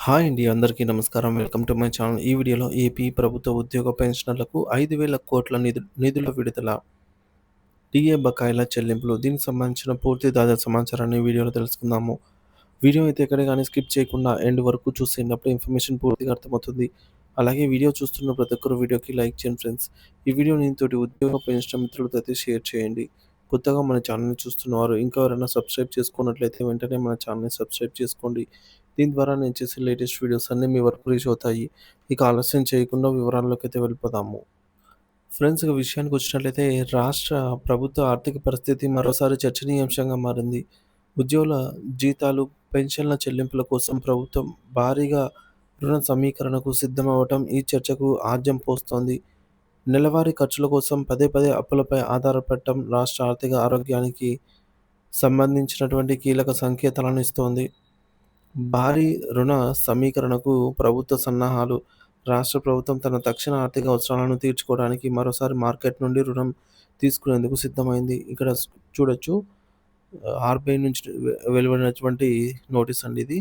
Hi అండి. అందరికీ నమస్కారం. Welcome to my channel. ఈ వీడియోలో ఏపీ ప్రభుత్వ ఉద్యోగ పెన్షనర్లకు 5,000 కోట్ల నిధుల విడుదల, టీఏ బకాయిల చెల్లింపులు. దీనికి సంబంధించిన పూర్తి తాజా సమాచారాన్ని ఈ వీడియోలో తెలుసుకుందాము. వీడియో అయితే ఎక్కడ గాని స్కిప్ చేయకుండా ఎండ్ వరకు చూసేయండి. ఇన్ఫర్మేషన్ పూర్తిగా అర్థమవుతుంది. అలాగే వీడియో చూస్తున్న ప్రతి ఒక్కరు వీడియోకి లైక్ చేయండి ఫ్రెండ్స్. ఈ వీడియోని తోటి ఉద్యోగ పెన్షన్ మిత్రులతో అయితే షేర్ చేయండి. కొత్తగా మన ఛానల్‌ని చూస్తున్నవారు ఇంకా ఎవరైనా సబ్స్క్రైబ్ చేసుకున్నట్లయితే వెంటనే మన ఛానల్‌ని సబ్స్క్రైబ్ చేసుకోండి. దీని ద్వారా నేను చేసే లేటెస్ట్ వీడియోస్ అన్నీ మీ వరకు రీచ్ అవుతాయి. ఇక ఆలస్యం చేయకుండా వివరాల్లోకైతే వెళ్ళిపోదాము. ఫ్రెండ్స్, ఇక విషయానికొచ్చినట్లయితే రాష్ట్ర ప్రభుత్వ ఆర్థిక పరిస్థితి మరోసారి చర్చనీయాంశంగా మారింది. ఉద్యోగుల జీతాలు, పెన్షన్ల చెల్లింపుల కోసం ప్రభుత్వం భారీగా రుణ సమీకరణకు సిద్ధమవ్వటం ఈ చర్చకు ఆజ్యం పోస్తోంది. నెలవారీ ఖర్చుల కోసం పదే పదే అప్పులపై ఆధారపడటం రాష్ట్ర ఆర్థిక ఆరోగ్యానికి సంబంధించినటువంటి కీలక సంకేతాలను ఇస్తోంది. భారీ రుణ సమీకరణకు ప్రభుత్వ సన్నాహాలు. రాష్ట్ర ప్రభుత్వం తన తక్షణ ఆర్థిక అవసరాలను తీర్చుకోవడానికి మరోసారి మార్కెట్ నుండి రుణం తీసుకునేందుకు సిద్ధమైంది. ఇక్కడ చూడొచ్చు. ఆర్‌బీఐ నుంచి వెలువడినటువంటి నోటీస్ అండి ఇది.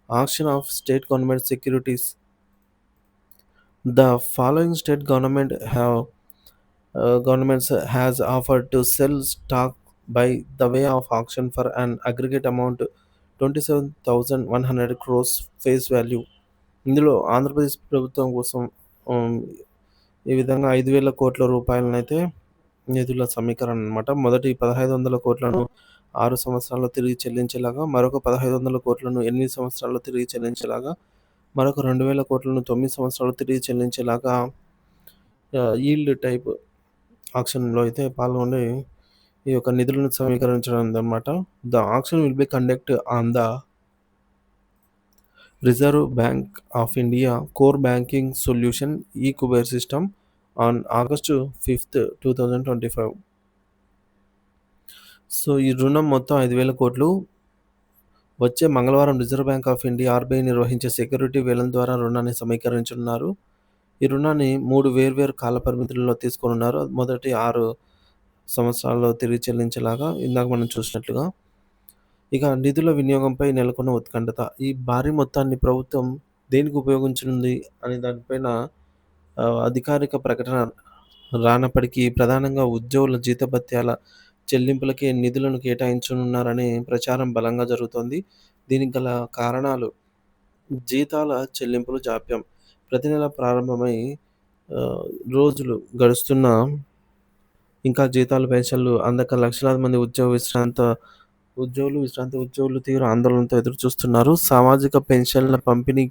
Auction of state government securities. The following state governments has offered to sell stock by the way of auction for an aggregate amount 27,100 crores face value. ఇందులో ఆంధ్రప్రదేశ్ ప్రభుత్వం కోసం హ్మ్, ఈ విధంగా 5,000 కోట్ల రూపాయలనైతే నిధుల సమీకరణ అన్నమాట. మొదటి 1,500 కోట్లను 6 సంవత్సరాల్లో తిరిగి చెల్లించేలాగా, మరొక 1,500 కోట్లను 8 సంవత్సరాల్లో తిరిగి చెల్లించేలాగా, మరొక 2,000 కోట్లను 9 సంవత్సరాలు తిరిగి చెల్లించేలాగా ఈల్డ్ టైప్ ఆక్షన్‌లో అయితే పాల్గొని ఈ యొక్క నిధులను సమీకరించడం ఉందన్నమాట. The auction will be conduct on the Reserve Bank of India core banking solution e-Kuber system on August 5, 2025. So, ఈ రుణం మొత్తం 5,000 కోట్లు వచ్చే మంగళవారం Reserve Bank of India RBI నిర్వహించే సెక్యూరిటీ వేలం ద్వారా రుణాన్ని సమీకరించనున్నారు. ఈ రుణాన్ని 3 వేర్వేరు కాల పరిమితులలో తీసుకోనున్నారు. మొదటి 6 సంవత్సరాల్లో తిరిగి చెల్లించేలాగా ఇందాక మనం చూసినట్లుగా. ఇక నిధుల వినియోగంపై నెలకొన్న ఉత్కంఠత. ఈ భారీ మొత్తాన్ని ప్రభుత్వం దేనికి ఉపయోగించనుంది అనే దానిపైన అధికారిక ప్రకటన రానప్పటికీ ప్రధానంగా ఉద్యోగుల జీతభత్యాల చెల్లింపులకే నిధులను కేటాయించనున్నారనే ప్రచారం బలంగా జరుగుతోంది. దీనికి గల కారణాలు: జీతాల చెల్లింపులు జాప్యం. ప్రతి నెల ప్రారంభమై రోజులు గడుస్తున్నా ఇంకా జీతాలు, పెన్షన్లు అందక లక్షలాది మంది విశ్రాంత ఉద్యోగులు తీవ్ర ఆందోళనతో ఎదురుచూస్తున్నారు. సామాజిక పెన్షన్ల పంపిణీ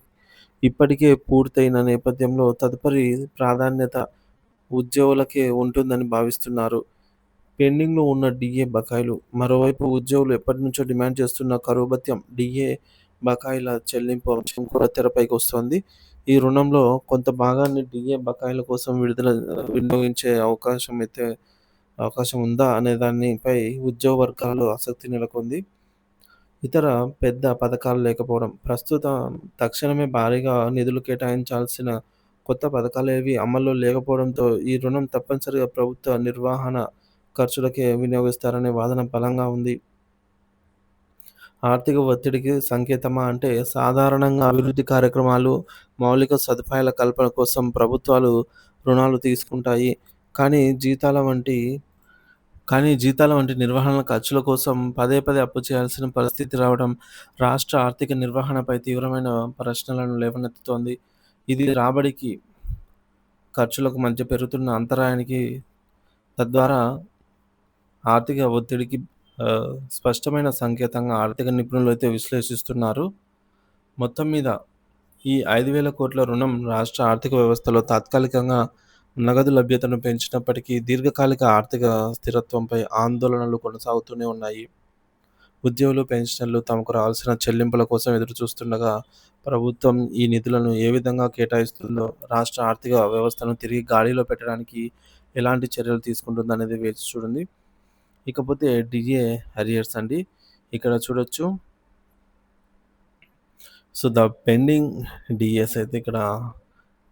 ఇప్పటికే పూర్తయిన నేపథ్యంలో తదుపరి ప్రాధాన్యత ఉద్యోగులకే ఉంటుందని భావిస్తున్నారు. పెండింగ్‌లో ఉన్న డీఏ బకాయిలు. మరోవైపు ఉద్యోగులు ఎప్పటినుంచో డిమాండ్ చేస్తున్న కరువు భత్యం, డీఏ బకాయిల చెల్లింపు అంశం కూడా తెరపైకి వస్తోంది. ఈ రుణంలో కొంత భాగాన్ని డీఏ బకాయిల కోసం వినియోగించే అవకాశం ఉందా అనే దానిపై ఉద్యోగ వర్గాల్లో ఆసక్తి నెలకొంది. ఇతర పెద్ద పథకాలు లేకపోవడం. ప్రస్తుతం తక్షణమే భారీగా నిధులు కేటాయించాల్సిన కొత్త పథకాలేవీ అమల్లో లేకపోవడంతో ఈ రుణం తప్పనిసరిగా ప్రభుత్వ నిర్వహణ ఖర్చులకే వినియోగిస్తారనే వాదన బలంగా ఉంది. ఆర్థిక ఒత్తిడికి సంకేతమా అంటే, సాధారణంగా అభివృద్ధి కార్యక్రమాలు, మౌలిక సదుపాయాల కల్పన కోసం ప్రభుత్వాలు రుణాలు తీసుకుంటాయి. కానీ జీతాల వంటి నిర్వహణ ఖర్చుల కోసం పదే పదే అప్పు చేయాల్సిన పరిస్థితి రావడం రాష్ట్ర ఆర్థిక నిర్వహణపై తీవ్రమైన ప్రశ్నలను లేవనెత్తుతోంది. ఇది రాబడికి, ఖర్చులకు మధ్య పెరుగుతున్న అంతరాయానికి, తద్వారా ఆర్థిక ఒత్తిడికి స్పష్టమైన సంకేతంగా ఆర్థిక నిపుణులైతే విశ్లేషిస్తున్నారు. మొత్తం మీద ఈ 5,000 కోట్ల రుణం రాష్ట్ర ఆర్థిక వ్యవస్థలో తాత్కాలికంగా నగదు లభ్యతను పెంచినప్పటికీ దీర్ఘకాలిక ఆర్థిక స్థిరత్వంపై ఆందోళనలు కొనసాగుతూనే ఉన్నాయి. ఉద్యోగులు, పెన్షనర్లు తమకు రావాల్సిన చెల్లింపుల కోసం ఎదురుచూస్తుండగా ప్రభుత్వం ఈ నిధులను ఏ విధంగా కేటాయిస్తుందో, రాష్ట్ర ఆర్థిక వ్యవస్థను తిరిగి గాడిలో పెట్టడానికి ఎలాంటి చర్యలు తీసుకుంటుందనేది వేచి చూడండి. ఇకపోతే డీఏ అరియర్స్ అండి. ఇక్కడ చూడొచ్చు. సో, ద పెండింగ్ డీఏస్ అయితే ఇక్కడ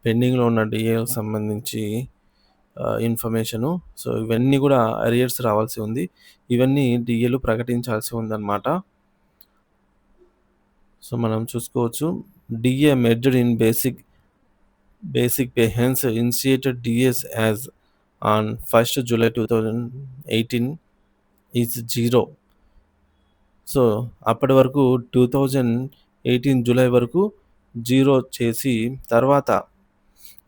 పెండింగ్‌లో ఉన్న డీఏలకు సంబంధించి ఇన్ఫర్మేషను. సో, ఇవన్నీ కూడా అరియర్స్ రావాల్సి ఉంది. ఇవన్నీ డీఏలు ప్రకటించాల్సి ఉందన్నమాట. సో, మనం చూసుకోవచ్చు DA merged in basic pay hence initiated DS as on 1st July 2018 is 0. So, అప్పటి వరకు 2018 జూలై వరకు 0 చేసి తర్వాత,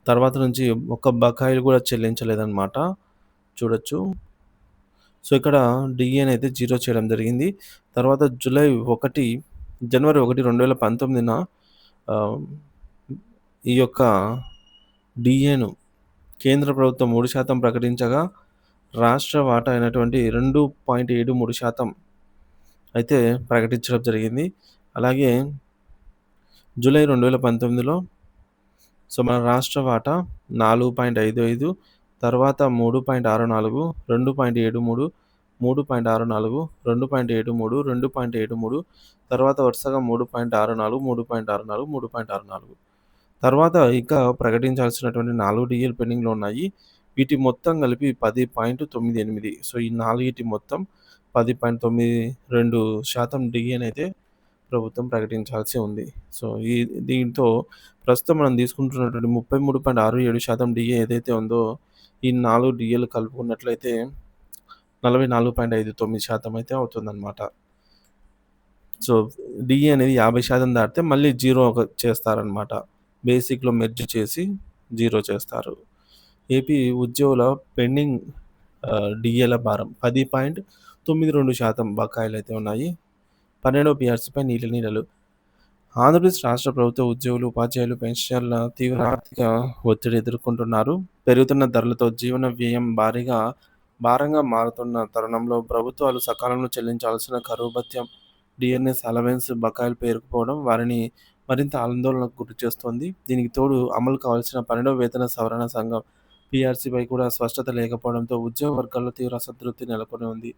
తర్వాత నుంచి ఒక్క బకాయిలు కూడా చెల్లించలేదన్నమాట. చూడొచ్చు. సో, ఇక్కడ డీఏనైతే 0 చేయడం జరిగింది. తర్వాత జనవరి 1, 2019న ఆహ్, ఈ యొక్క డీఏను కేంద్ర ప్రభుత్వం 3% ప్రకటించగా, రాష్ట్ర వాటా అయినటువంటి 2.73% అయితే ప్రకటించడం జరిగింది. అలాగే జూలై 2019లో సో, మన రాష్ట్ర వాటా 4.55, తర్వాత 3.64, 2.73, 3.64, 2.73, 2.73, తర్వాత వరుసగా 3.64, 3.64, 3.64. తర్వాత ఇంకా ప్రకటించాల్సినటువంటి 4 డీఏలు పెండింగ్‌లో ఉన్నాయి. వీటి మొత్తం కలిపి 10.98. సో, ఈ నాలుగిటి మొత్తం 10.92% డీఏనైతే ప్రభుత్వం ప్రకటించాల్సి ఉంది. సో, దీంతో ప్రస్తుతం మనం తీసుకుంటున్నటువంటి 33.67% డీఏ ఏదైతే ఉందో, ఈ 4 డీఏలు కలుపుకున్నట్లయితే 44.59% అయితే అవుతుందన్నమాట. సో, డీఏ అనేది 50% దాటితే మళ్ళీ జీరో చేస్తారనమాట. బేసిక్‌లో మెర్జ్ చేసి జీరో చేస్తారు. ఏపీ ఉద్యోగుల పెండింగ్ డీఏల భారం 10.92% బకాయిలైతే ఉన్నాయి. 12వ పీఆర్సీపై నీళ్లు. ఆంధ్రప్రదేశ్ రాష్ట్ర ప్రభుత్వ ఉద్యోగులు, ఉపాధ్యాయులు, పెన్షనర్ల తీవ్ర ఆర్థిక ఒత్తిడి ఎదుర్కొంటున్నారు. పెరుగుతున్న ధరలతో జీవన వ్యయం భారంగా మారుతున్న తరుణంలో ప్రభుత్వాలు సకాలంలో చెల్లించాల్సిన కరువు భత్యం, డిఎన్ఎస్ అలవెన్స్ బకాయిలు పేరుకుపోవడం వారిని మరింత ఆందోళనకు గురిచేస్తోంది. దీనికి తోడు అమలు కావాల్సిన 12వ వేతన సవరణ సంఘం పీఆర్సీపై కూడా స్పష్టత లేకపోవడంతో ఉద్యోగ వర్గాల్లో తీవ్ర అసంతృప్తి నెలకొని ఉంది.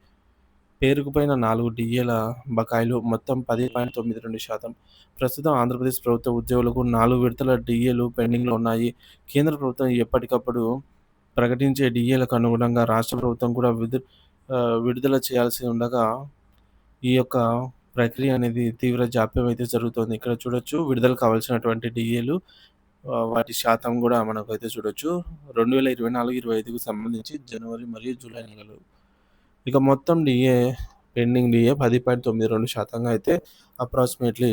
పేరుకుపోయిన 4 డీఏల బకాయిలు మొత్తం 10.92%. ప్రస్తుతం ఆంధ్రప్రదేశ్ ప్రభుత్వ ఉద్యోగులకు 4 విడతల డీఏలు పెండింగ్‌లో ఉన్నాయి. కేంద్ర ప్రభుత్వం ఎప్పటికప్పుడు ప్రకటించే డీఏలకు అనుగుణంగా రాష్ట్ర ప్రభుత్వం కూడా విడుదల చేయాల్సి ఉండగా, ఈ యొక్క ప్రక్రియ అనేది తీవ్ర జాప్యం అయితే జరుగుతోంది. ఇక్కడ చూడొచ్చు విడుదల కావాల్సినటువంటి డీఏలు వాటి శాతం కూడా మనకైతే చూడొచ్చు. 2024, 25కు సంబంధించి జనవరి మరియు జూలై నెలలు. ఇక మొత్తం పెండింగ్ డీఏ 10.92% అయితే అప్రాక్సిమేట్‌లీ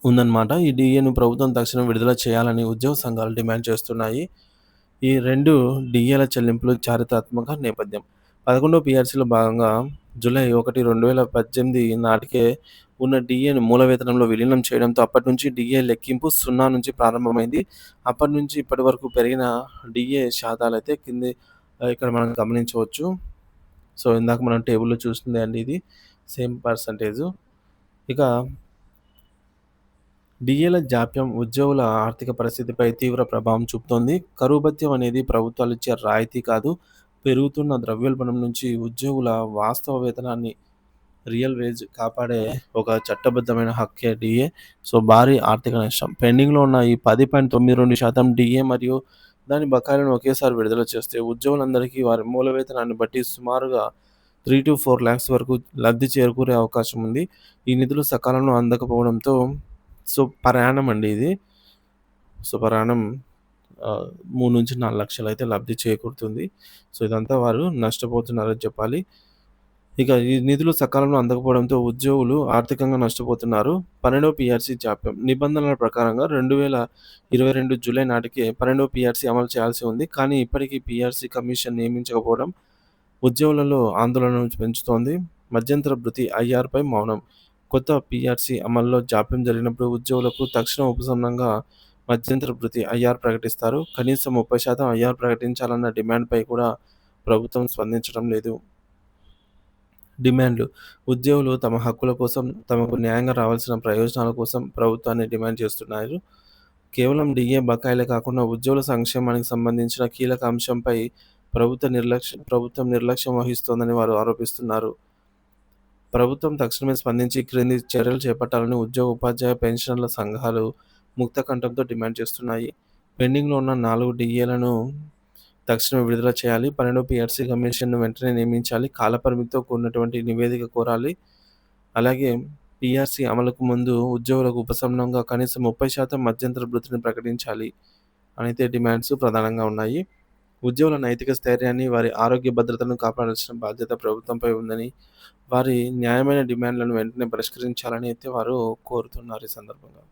ఉందన్నమాట. ఈ డీఏను ప్రభుత్వం తక్షణం విడుదల చేయాలని ఉద్యోగ సంఘాలు డిమాండ్ చేస్తున్నాయి. ఈ 2 డీఏల చెల్లింపులు చారిత్రాత్మక నేపథ్యం. 11వ పీఆర్సీలో భాగంగా జూలై 1, 2018 నాటికే ఉన్న డీఏను మూల వేతనంలో విలీనం చేయడంతో అప్పటి నుంచి డీఏ లెక్కింపు 0 నుంచి ప్రారంభమైంది. అప్పటి నుంచి ఇప్పటి వరకు పెరిగిన డీఏ శాతాలైతే ఇక్కడ మనం గమనించవచ్చు. సో, ఇందాక మనం టేబుల్‌లో చూసిందే అండి ఇది. Same percentage. ఇక డీఏల జాప్యం ఉద్యోగుల ఆర్థిక పరిస్థితిపై తీవ్ర ప్రభావం చూపుతోంది. కరువు భత్యం అనేది ప్రభుత్వాలిచ్చే రాయితీ కాదు. పెరుగుతున్న ద్రవ్యోల్బణం నుంచి ఉద్యోగుల వాస్తవ వేతనాన్ని రియల్ వేజ్ కాపాడే ఒక చట్టబద్ధమైన హక్కే డీఏ. సో, భారీ ఆర్థిక నష్టం. పెండింగ్‌లో ఉన్న ఈ 10.92% డీఏ మరియు దాని బకాయిలను ఒకేసారి విడుదల చేస్తే ఉద్యోగులందరికీ వారి మూల వేతనాన్ని బట్టి సుమారుగా 3-4 లాక్స్ వరకు లబ్ధి చేకూరే అవకాశం ఉంది. ఈ నిధులు సకాలంలో అందకపోవడంతో సో, పర్ యానమ్ అండి ఇది. సో, పర్ యానమ్ 3-4 లక్షలైతే లబ్ధి చేకూరుతుంది. సో, ఇదంతా వారు నష్టపోతున్నారని చెప్పాలి. ఇక ఈ నిధులు సకాలంలో అందకపోవడంతో ఉద్యోగులు ఆర్థికంగా నష్టపోతున్నారు. 12వ పీఆర్సీ జాప్యం. నిబంధనల ప్రకారంగా 2022 జూలై నాటికే 12వ పీఆర్సీ అమలు చేయాల్సి ఉంది. కానీ ఇప్పటికీ పీఆర్సీ కమిషన్ నియమించకపోవడం ఉద్యోగులలో ఆందోళనను పెంచుతోంది. మధ్యంతర భృతి ఐఆర్‌పై మౌనం. కొత్త పీఆర్సీ అమల్లో జాప్యం జరిగినప్పుడు ఉద్యోగులకు తక్షణ ఉపశమనంగా మధ్యంతర భృతి ఐఆర్ ప్రకటిస్తారు. కనీసం 30% ఐఆర్ ప్రకటించాలన్న డిమాండ్‌పై కూడా ప్రభుత్వం స్పందించడం లేదు. డిమాండ్లు. ఉద్యోగులు తమ హక్కుల కోసం, తమకు న్యాయంగా రావాల్సిన ప్రయోజనాల కోసం ప్రభుత్వాన్ని డిమాండ్ చేస్తున్నారు. కేవలం డీఏ బకాయిలే కాకుండా ఉద్యోగుల సంక్షేమానికి సంబంధించిన కీలక అంశంపై ప్రభుత్వం నిర్లక్ష్యం వహిస్తోందని వారు ఆరోపిస్తున్నారు. ప్రభుత్వం తక్షణమే స్పందించి క్రింది చర్యలు చేపట్టాలని ఉద్యోగ, ఉపాధ్యాయ, పెన్షనర్ల సంఘాలు ముక్తకంఠంతో డిమాండ్ చేస్తున్నాయి. పెండింగ్‌లో ఉన్న 4 డీఏలను తక్షణమే విడుదల చేయాలి. 12వ పీఆర్సీ కమిషన్‌ను వెంటనే నియమించాలి. కాలపరిమితితో కూడినటువంటి నివేదిక కోరాలి. అలాగే పీఆర్సీ అమలుకు ముందు ఉద్యోగులకు ఉపశమనంగా కనీసం 30% మధ్యంతర భృతిని ప్రకటించాలి అనైతే డిమాండ్స్ ప్రధానంగా ఉన్నాయి. ఉద్యోగుల నైతిక స్థైర్యాన్ని, వారి ఆరోగ్య భద్రతను కాపాడాల్సిన బాధ్యత ప్రభుత్వంపై ఉందని, వారి న్యాయమైన డిమాండ్లను వెంటనే పరిష్కరించాలని అయితే వారు కోరుతున్నారు ఈ సందర్భంగా.